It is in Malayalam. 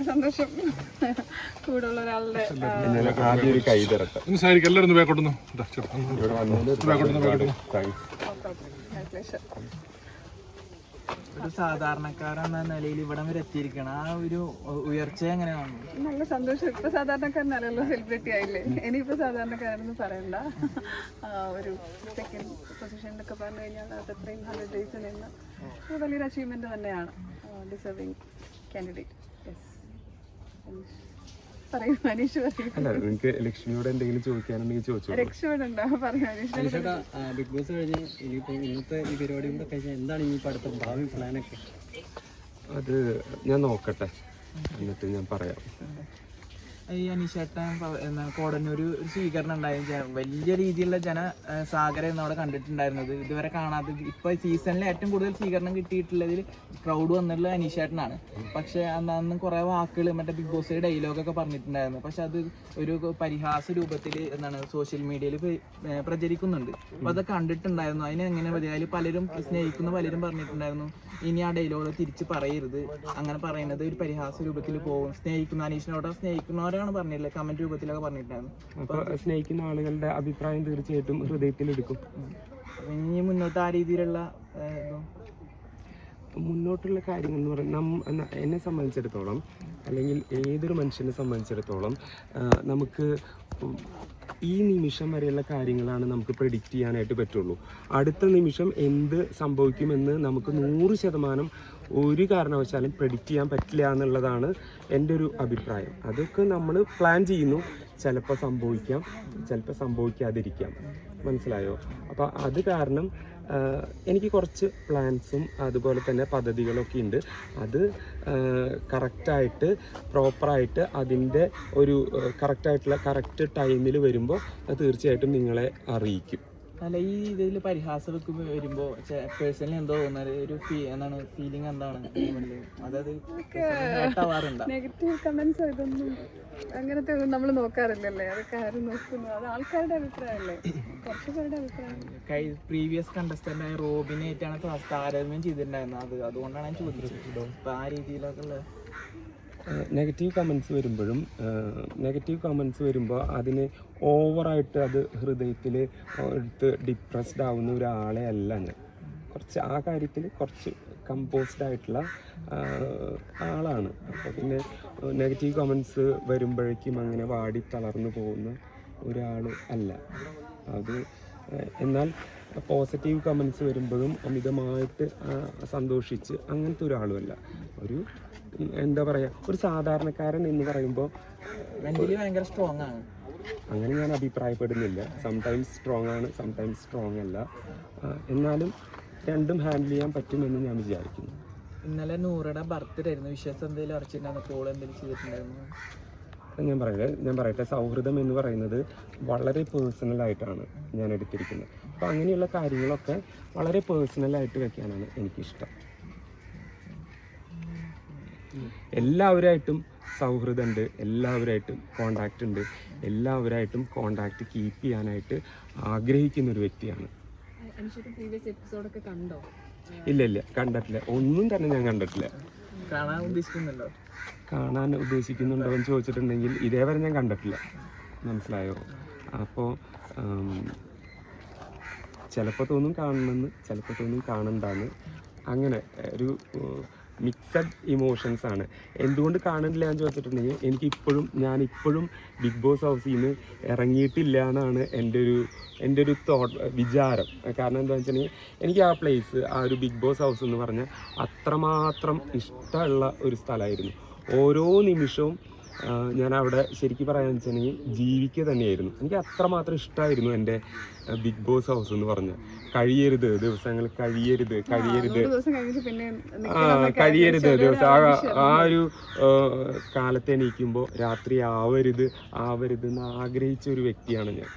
സന്തോഷം കൂടുള്ള ഒരാളുടെ ആദ്യം ഒരു കൈ തരട്ടെ എല്ലാവരും ബാക്കോട്ടൊന്നും ഒരു സാധാരണക്കാരെന്ന നിലയിൽ ഇവിടം വരെ എത്തിയിരിക്കണം. ആ ഒരു ഉയർച്ച എങ്ങനെയാണ്? നല്ല സന്തോഷം. ഇപ്പൊ സാധാരണക്കാരനല്ലല്ലോ, സെലിബ്രിറ്റി ആയില്ലേ, ഇനിയിപ്പോ സാധാരണക്കാരെന്ന് പറയണ്ട. ഒരു സെക്കൻഡ് പൊസിഷനിലൊക്കെ പറഞ്ഞു കഴിഞ്ഞാൽ അത് അത്രയും 100 days നിന്ന് വലിയൊരു അച്ചീവ്മെന്റ് തന്നെയാണ്. Deserving candidate. പറയൂ മനീഷ്, പറയൂ. നിങ്ങൾക്ക് ലക്ഷ്മിയോട് എന്തെങ്കിലും ചോദിക്കാനുണ്ടെങ്കിൽ ചോദിച്ചു. രക്ഷപ്പെടുണ്ടോ? പറയൂ മനീഷ്. ബിഗ് ബോസ് കഴിഞ്ഞ് ഇനിയിപ്പോൾ ഇന്നത്തെ ഈ പരിപാടി കൂടെ കഴിഞ്ഞാൽ എന്താണ് ഇനിയിപ്പോൾ അടുത്ത ഭാവി പ്ലാനൊക്കെ? അത് ഞാൻ നോക്കട്ടെ, എന്നിട്ട് ഞാൻ പറയാം. ഈ അനീഷേട്ടൻ കോടന്നൂർ ഒരു സ്വീകരണം ഉണ്ടായിരുന്നു. വലിയ രീതിയിലുള്ള ജനസാഗരമായിരുന്നു അവിടെ കണ്ടിട്ടുണ്ടായിരുന്നത്. ഇതുവരെ കാണാത്ത, ഇപ്പോൾ സീസണിൽ ഏറ്റവും കൂടുതൽ സ്വീകരണം കിട്ടിയിട്ടുള്ളതിൽ ക്രൗഡ് വന്നിട്ടുള്ളത് അനീഷേട്ടനാണ്. പക്ഷേ അന്ന് കുറേ വാക്കുകൾ മറ്റേ ബിഗ് ബോസ് ഡയലോഗൊക്കെ പറഞ്ഞിട്ടുണ്ടായിരുന്നു. പക്ഷെ അത് ഒരു പരിഹാസ രൂപത്തിൽ സോഷ്യൽ മീഡിയയിൽ പ്രചരിക്കുന്നുണ്ട്. അപ്പോൾ അത് കണ്ടിട്ടുണ്ടായിരുന്നു. അതിനെങ്ങനെ അതിൽ പലരും സ്നേഹിക്കുന്ന പലരും പറഞ്ഞിട്ടുണ്ടായിരുന്നു, ഇനി ആ ഡയലോഗ് തിരിച്ച് പറയരുത്, അങ്ങനെ പറയുന്നത് ഒരു പരിഹാസ രൂപത്തിൽ പോകും. സ്നേഹിക്കുന്ന അനീഷിനോട് സ്നേഹിക്കുന്നവരാണ് പറഞ്ഞില്ലേ, കമന്റ് രൂപത്തിലൊക്കെ പറഞ്ഞിട്ടുണ്ടായിരുന്നു. അപ്പോൾ സ്നേഹിക്കുന്ന ആളുകളുടെ അഭിപ്രായം തീർച്ചയായിട്ടും ഹൃദയത്തിലെടുക്കും. ഇനി മുന്നോട്ട് ആ രീതിയിലുള്ള മുന്നോട്ടുള്ള കാര്യങ്ങൾ എന്ന് പറയുന്നത് എന്നെ സംബന്ധിച്ചിടത്തോളം, അല്ലെങ്കിൽ ഏതൊരു മനുഷ്യനെ സംബന്ധിച്ചിടത്തോളം, നമുക്ക് ഈ നിമിഷം വരെയുള്ള കാര്യങ്ങളാണ് നമുക്ക് പ്രെഡിക്റ്റ് ചെയ്യാനായിട്ട് പറ്റുള്ളൂ. അടുത്ത നിമിഷം എന്ത് സംഭവിക്കുമെന്ന് നമുക്ക് 100% ഒരു കാരണവശാലും പ്രെഡിക്റ്റ് ചെയ്യാൻ പറ്റില്ല എന്നുള്ളതാണ് എൻ്റെ ഒരു അഭിപ്രായം. അതൊക്കെ നമ്മൾ പ്ലാൻ ചെയ്യുന്നു. ചിലപ്പോൾ സംഭവിക്കാം, ചിലപ്പോൾ സംഭവിക്കാതിരിക്കാം. മനസ്സിലായോ? അപ്പോൾ അത് കാരണം എനിക്ക് കുറച്ച് പ്ലാൻസും അതുപോലെ തന്നെ പദ്ധതികളൊക്കെ ഉണ്ട്. അത് കറക്റ്റായിട്ട് പ്രോപ്പറായിട്ട് അതിൻ്റെ ഒരു കറക്റ്റ് ടൈമിൽ വരുമ്പോൾ അത് തീർച്ചയായിട്ടും നിങ്ങളെ അറിയിക്കും. അല്ല, ഈ ഇതിൽ പരിഹാസമൊക്കെ വരുമ്പോൾ പേഴ്സണലി എന്തോ തോന്നുന്നത്, ഒരു ഫീലിംഗ് എന്താണ്? അതായത് നെഗറ്റീവ് കമന്റ്സ് ഇതൊന്നും അങ്ങനത്തെ ഒന്നും നമ്മൾ നോക്കാറില്ലല്ലേ. അതൊക്കെ ആരും നോക്കുന്നു? അത് ആൾക്കാരുടെ അഭിപ്രായമല്ലേ, കുറച്ച് പേരുടെ അഭിപ്രായം. പ്രീവിയസ് കണ്ടസ്റ്റന്റായ റോബിനായിട്ടാണ് താരതമ്യം ചെയ്തിട്ടുണ്ടായിരുന്നത്. അതുകൊണ്ടാണ് ഞാൻ ചോദിച്ചത്. അപ്പൊ ആ രീതിയിലൊക്കെ ഉള്ള നെഗറ്റീവ് കമൻസ് വരുമ്പോൾ അതിന് ഓവറായിട്ട് അത് ഹൃദയത്തിൽ എടുത്ത് ഡിപ്രസ്ഡ് ആവുന്ന ഒരാളെ അല്ല ഞാൻ. കുറച്ച് ആ കാര്യത്തിൽ കുറച്ച് കമ്പോസ്ഡ് ആയിട്ടുള്ള ആളാണ്. അപ്പോൾ പിന്നെ നെഗറ്റീവ് കമൻസ് വരുമ്പോഴേക്കും അങ്ങനെ വാടി തളർന്നു പോകുന്ന ഒരാൾ അല്ല അത്. എന്നാൽ പോസിറ്റീവ് കമൻസ് വരുമ്പോഴും അമിതമായിട്ട് സന്തോഷിച്ച് അങ്ങനത്തെ ഒരാളുമല്ല. ഒരു എന്താ പറയുക, ഒരു സാധാരണക്കാരൻ എന്ന് പറയുമ്പോൾ ഭയങ്കര സ്ട്രോങ് ആണ്. അങ്ങനെ ഞാൻ അഭിപ്രായപ്പെടുന്നില്ല. സംടൈംസ് സ്ട്രോങ് ആണ്, സംടൈംസ് സ്ട്രോങ് അല്ല. എന്നാലും രണ്ടും ഹാൻഡിൽ ചെയ്യാൻ പറ്റുമെന്ന് ഞാൻ വിചാരിക്കുന്നു. ഇന്നലെ നൂറുടെ ബർത്ത്ഡേ ആയിരുന്നു. വിശ്വാസം എന്തെങ്കിലും അറച്ചിട്ടുണ്ടായിരുന്നു? കോൾ എന്തെങ്കിലും ചെയ്തിട്ടുണ്ടായിരുന്നു? ഞാൻ പറയട്ടെ, സൗഹൃദം എന്ന് പറയുന്നത് വളരെ പേഴ്സണലായിട്ടാണ് ഞാൻ എടുത്തിരിക്കുന്നത്. അപ്പോൾ അങ്ങനെയുള്ള കാര്യങ്ങളൊക്കെ വളരെ പേഴ്സണലായിട്ട് വെക്കാനാണ് എനിക്കിഷ്ടം. എല്ലാവരായിട്ടും സൗഹൃദമുണ്ട്, എല്ലാവരായിട്ടും കോണ്ടാക്റ്റ് ഉണ്ട്, എല്ലാവരായിട്ടും കോണ്ടാക്റ്റ് കീപ്പ് ചെയ്യാനായിട്ട് ആഗ്രഹിക്കുന്നൊരു വ്യക്തിയാണ്. ഇല്ല, കണ്ടിട്ടില്ല. ഒന്നും തന്നെ ഞാൻ കണ്ടിട്ടില്ല. കാണാൻ ഉദ്ദേശിക്കുന്നുണ്ടോ എന്ന് ചോദിച്ചിട്ടുണ്ടെങ്കിൽ ഇതേവരെ ഞാൻ കണ്ടിട്ടില്ല. മനസ്സിലായോ? അപ്പോൾ ചിലപ്പോൾ തോന്നും കാണണമെന്ന്, ചിലപ്പോൾ തോന്നും കാണണ്ടെന്ന്. അങ്ങനെ ഒരു മിക്സഡ് ഇമോഷൻസ് ആണ്. എന്തുകൊണ്ട് കാണുന്നില്ല എന്ന് ചോദിച്ചിട്ടുണ്ടെങ്കിൽ ഞാനിപ്പോഴും ബിഗ് ബോസ് ഹൗസിൽ നിന്ന് ഇറങ്ങിയിട്ടില്ല എന്നാണ് എൻ്റെ ഒരു വിചാരം. കാരണം എന്താണെന്ന് വെച്ചിട്ടുണ്ടെങ്കിൽ എനിക്ക് ആ പ്ലേസ്, ആ ഒരു ബിഗ് ബോസ് ഹൗസ് എന്ന് പറഞ്ഞാൽ അത്രമാത്രം ഇഷ്ടമുള്ള ഒരു സ്ഥലമായിരുന്നു. ഓരോ നിമിഷവും ഞാൻ അവിടെ ശരിക്കും പറയാന്ന് വെച്ചിട്ടുണ്ടെങ്കിൽ ജീവിക്കുക തന്നെയായിരുന്നു. എനിക്ക് അത്രമാത്രം ഇഷ്ടമായിരുന്നു എൻ്റെ ബിഗ് ബോസ് ഹൗസ് എന്ന് പറഞ്ഞാൽ. ദിവസങ്ങൾ കഴിയരുത് ദിവസം ആ ഒരു കാലത്ത് എണീക്കുമ്പോൾ രാത്രി ആവരുത് എന്ന് ആഗ്രഹിച്ച ഒരു വ്യക്തിയാണ് ഞാൻ.